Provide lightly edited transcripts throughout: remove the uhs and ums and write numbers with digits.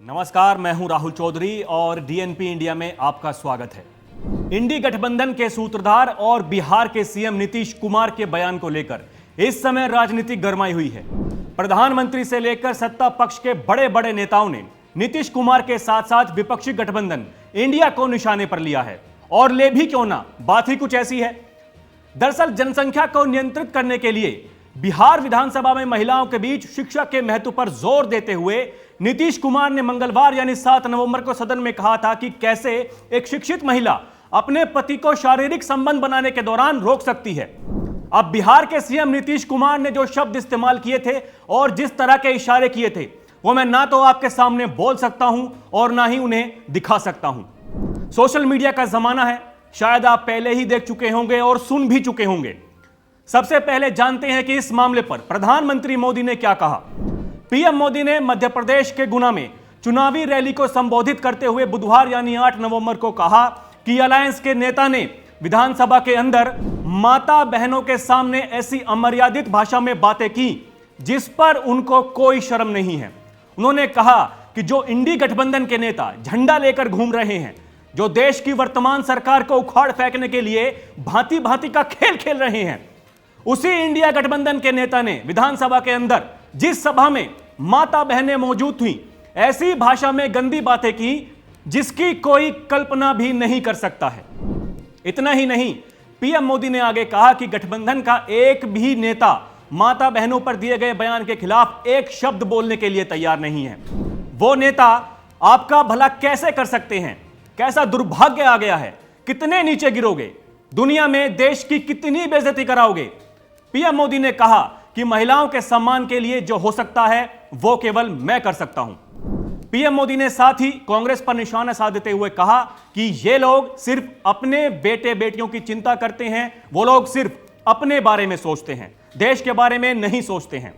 नमस्कार, मैं हूं राहुल चौधरी और डीएनपी इंडिया में आपका स्वागत है। इंडी गठबंधन के सूत्रधार और बिहार के सीएम नीतीश कुमार के बयान को लेकर इस समय राजनीति गरमाई हुई है। प्रधानमंत्री से लेकर सत्ता पक्ष के बड़े बड़े नेताओं ने नीतीश कुमार के साथ साथ विपक्षी गठबंधन इंडिया को निशाने पर लिया है। और ले भी क्यों ना, बात ही कुछ ऐसी है। दरअसल जनसंख्या को नियंत्रित करने के लिए बिहार विधानसभा में महिलाओं के बीच शिक्षा के महत्व पर जोर देते हुए नीतीश कुमार ने मंगलवार यानी 7 नवंबर को सदन में कहा था कि कैसे एक शिक्षित महिला अपने पति को शारीरिक संबंध बनाने के दौरान रोक सकती है। अब बिहार के सीएम नीतीश कुमार ने जो शब्द इस्तेमाल किए थे और जिस तरह के इशारे किए थे वो मैं ना तो आपके सामने बोल सकता हूं और ना ही उन्हें दिखा सकता हूं। सोशल मीडिया का जमाना है, शायद आप पहले ही देख चुके होंगे और सुन भी चुके होंगे। सबसे पहले जानते हैं कि इस मामले पर प्रधानमंत्री मोदी ने क्या कहा। पीएम मोदी ने मध्य प्रदेश के गुना में चुनावी रैली को संबोधित करते हुए बुधवार यानी 8 नवंबर को कहा कि अलायंस के नेता ने विधानसभा के अंदर माता बहनों के सामने ऐसी अमर्यादित भाषा में बातें की जिस पर उनको कोई शर्म नहीं है। उन्होंने कहा कि जो इंडी गठबंधन के नेता झंडा लेकर घूम रहे हैं, जो देश की वर्तमान सरकार को उखाड़ फेंकने के लिए भांति भांति का खेल खेल रहे हैं, उसी इंडिया गठबंधन के नेता ने विधानसभा के अंदर जिस सभा में माता बहनें मौजूद थीं, ऐसी भाषा में गंदी बातें की जिसकी कोई कल्पना भी नहीं कर सकता है। इतना ही नहीं, पीएम मोदी ने आगे कहा कि गठबंधन का एक भी नेता माता बहनों पर दिए गए बयान के खिलाफ एक शब्द बोलने के लिए तैयार नहीं है। वो नेता आपका भला कैसे कर सकते हैं? कैसा दुर्भाग्य आ गया है? कितने नीचे गिरोगे? दुनिया में देश की कितनी बेइज्जती कराओगे? पीएम मोदी ने कहा कि महिलाओं के सम्मान के लिए जो हो सकता है वो केवल मैं कर सकता हूं। पीएम मोदी ने साथ ही कांग्रेस पर निशाना साधते हुए कहा कि ये लोग सिर्फ अपने बेटे बेटियों की चिंता करते हैं, वो लोग सिर्फ अपने बारे में सोचते हैं, देश के बारे में नहीं सोचते हैं।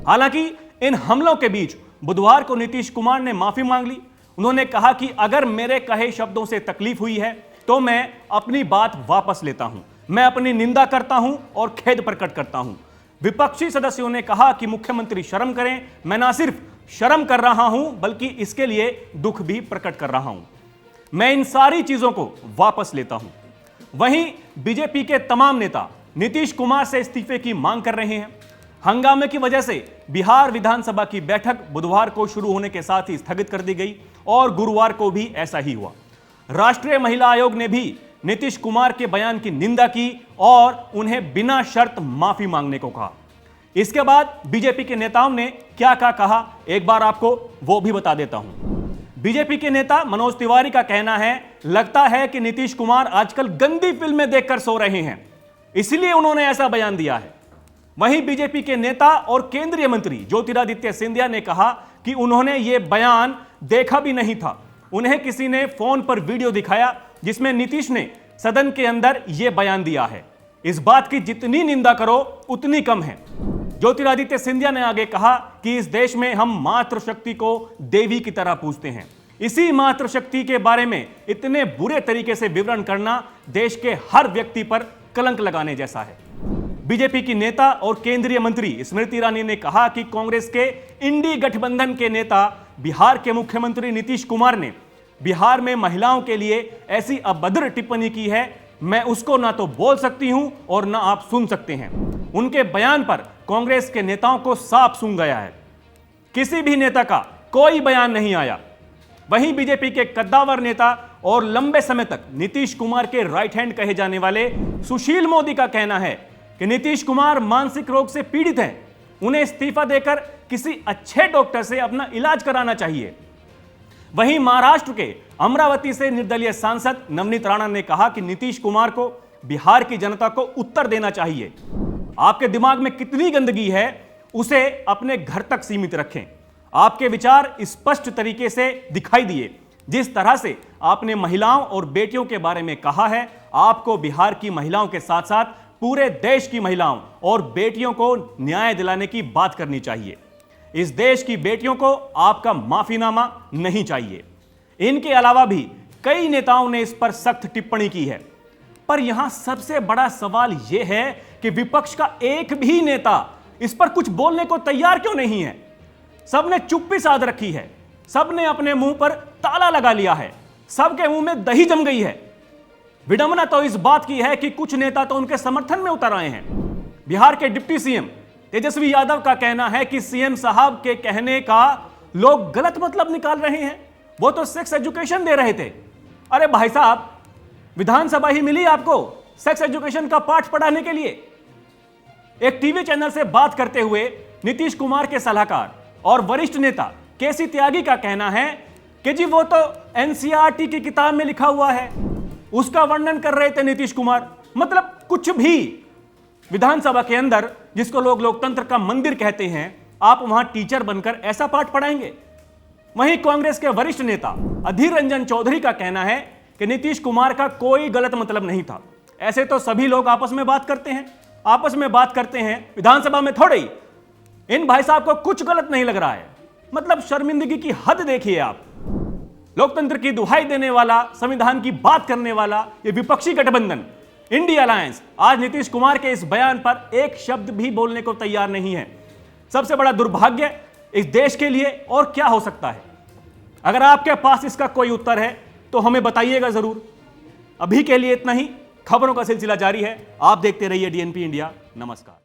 हालांकि इन हमलों के बीच बुधवार को नीतीश कुमार ने माफी मांग ली। उन्होंने कहा कि अगर मेरे कहे शब्दों से तकलीफ हुई है तो मैं अपनी बात वापस लेता हूं, मैं अपनी निंदा करता हूं और खेद प्रकट करता हूं। विपक्षी सदस्यों ने कहा कि मुख्यमंत्री शर्म करें, मैं ना सिर्फ शर्म कर रहा हूं बल्कि इसके लिए दुख भी प्रकट कर रहा हूं। मैं इन सारी चीजों को वापस लेता हूं। वहीं बीजेपी के तमाम नेता नीतीश कुमार से इस्तीफे की मांग कर रहे हैं। हंगामे की वजह से बिहार विधानसभा की बैठक बुधवार को शुरू होने के साथ ही स्थगित कर दी गई और गुरुवार को भी ऐसा ही हुआ। राष्ट्रीय महिला आयोग ने भी नीतीश कुमार के बयान की निंदा की और उन्हें बिना शर्त माफी मांगने को कहा। इसके बाद बीजेपी के नेताओं ने क्या क्या कहा, एक बार आपको वो भी बता देता हूं। बीजेपी के नेता मनोज तिवारी का कहना है, लगता है कि नीतीश कुमार आजकल गंदी फिल्में देखकर सो रहे हैं, इसलिए उन्होंने ऐसा बयान दिया है। वहीं बीजेपी के नेता और केंद्रीय मंत्री ज्योतिरादित्य सिंधिया ने कहा कि उन्होंने ये बयान देखा भी नहीं था, उन्हें किसी ने फोन पर वीडियो दिखाया जिसमें नीतीश ने सदन के अंदर यह बयान दिया है। इस बात की जितनी निंदा करो उतनी कम है। ज्योतिरादित्य सिंधिया ने आगे कहा कि इस देश में हम मातृशक्ति को देवी की तरह पूजते हैं। इसी मातृशक्ति के बारे में इतने बुरे तरीके से विवरण करना देश के हर व्यक्ति पर कलंक लगाने जैसा है। बीजेपी की नेता और केंद्रीय मंत्री स्मृति ईरानी ने कहा कि कांग्रेस के इंडी गठबंधन के नेता बिहार के मुख्यमंत्री नीतीश कुमार ने बिहार में महिलाओं के लिए ऐसी अभद्र टिप्पणी की है, मैं उसको ना तो बोल सकती हूं और ना आप सुन सकते हैं। उनके बयान पर कांग्रेस के नेताओं को साफ सूंघ गया है। किसी भी नेता का कोई बयान नहीं आया। वहीं बीजेपी के कद्दावर नेता और लंबे समय तक नीतीश कुमार के राइट हैंड कहे जाने वाले सुशील मोदी का कहना है कि नीतीश कुमार मानसिक रोग से पीड़ित हैं, उन्हें इस्तीफा देकर किसी अच्छे डॉक्टर से अपना इलाज कराना चाहिए। वहीं महाराष्ट्र के अमरावती से निर्दलीय सांसद नवनीत राणा ने कहा कि नीतीश कुमार को बिहार की जनता को उत्तर देना चाहिए। आपके दिमाग में कितनी गंदगी है उसे अपने घर तक सीमित रखें। आपके विचार स्पष्ट तरीके से दिखाई दिए। जिस तरह से आपने महिलाओं और बेटियों के बारे में कहा है, आपको बिहार की महिलाओं के साथ साथ पूरे देश की महिलाओं और बेटियों को न्याय दिलाने की बात करनी चाहिए। इस देश की बेटियों को आपका माफीनामा नहीं चाहिए। इनके अलावा भी कई नेताओं ने इस पर सख्त टिप्पणी की है। पर यहां सबसे बड़ा सवाल यह है कि विपक्ष का एक भी नेता इस पर कुछ बोलने को तैयार क्यों नहीं है? सबने चुप्पी साध रखी है। सबने अपने मुंह पर ताला लगा लिया है, सबके मुंह में दही जम गई है। विडंबना तो इस बात की है कि कुछ नेता तो उनके समर्थन में उतर आए हैं। बिहार के डिप्टी सीएम तेजस्वी यादव का कहना है कि सीएम साहब के कहने का लोग गलत मतलब निकाल रहे हैं, वो तो सेक्स एजुकेशन दे रहे थे। अरे भाई साहब, विधानसभा ही मिली आपको सेक्स एजुकेशन का पाठ पढ़ाने के लिए। एक टीवी चैनल से बात करते हुए नीतीश कुमार के सलाहकार और वरिष्ठ नेता केसी त्यागी का कहना है कि जी वो तो एनसीईआरटी की किताब में लिखा हुआ है, उसका वर्णन कर रहे थे नीतीश कुमार। मतलब कुछ भी विधानसभा के अंदर, जिसको लोग लोकतंत्र का मंदिर कहते हैं, आप वहां टीचर बनकर ऐसा पाठ पढ़ाएंगे। वहीं कांग्रेस के वरिष्ठ नेता अधीर रंजन चौधरी का कहना है कि नीतीश कुमार का कोई गलत मतलब नहीं था। ऐसे तो सभी लोग आपस में बात करते हैं, विधानसभा में थोड़े ही। इन भाई साहब को कुछ गलत नहीं लग रहा है। मतलब शर्मिंदगी की हद देखिए आप। लोकतंत्र की दुहाई देने वाला, संविधान की बात करने वाला ये विपक्षी गठबंधन इंडिया अलायंस आज नीतीश कुमार के इस बयान पर एक शब्द भी बोलने को तैयार नहीं है। सबसे बड़ा दुर्भाग्य इस देश के लिए और क्या हो सकता है? अगर आपके पास इसका कोई उत्तर है तो हमें बताइएगा जरूर। अभी के लिए इतना ही। खबरों का सिलसिला जारी है, आप देखते रहिए डीएनपी इंडिया। नमस्कार।